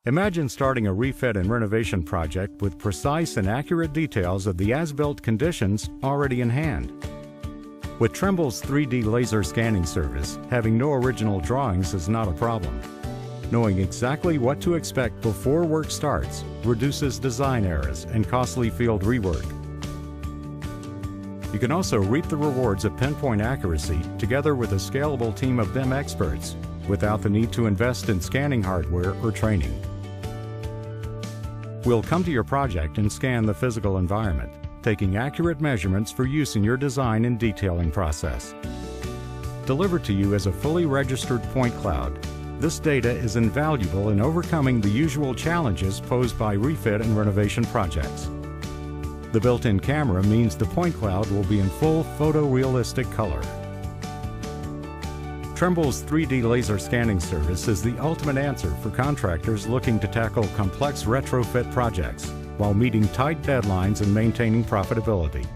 Imagine starting a refit and renovation project with precise and accurate details of the as-built conditions already in hand. With Trimble's 3D laser scanning service, having no original drawings is not a problem. Knowing exactly what to expect before work starts reduces design errors and costly field rework. You can also reap the rewards of pinpoint accuracy together with a scalable team of BIM experts without the need to invest in scanning hardware or training. We'll come to your project and scan the physical environment, taking accurate measurements for use in your design and detailing process. Delivered to you as a fully registered point cloud, this data is invaluable in overcoming the usual challenges posed by refit and renovation projects. The built-in camera means the point cloud will be in full photorealistic color. Trimble's 3D laser scanning service is the ultimate answer for contractors looking to tackle complex retrofit projects while meeting tight deadlines and maintaining profitability.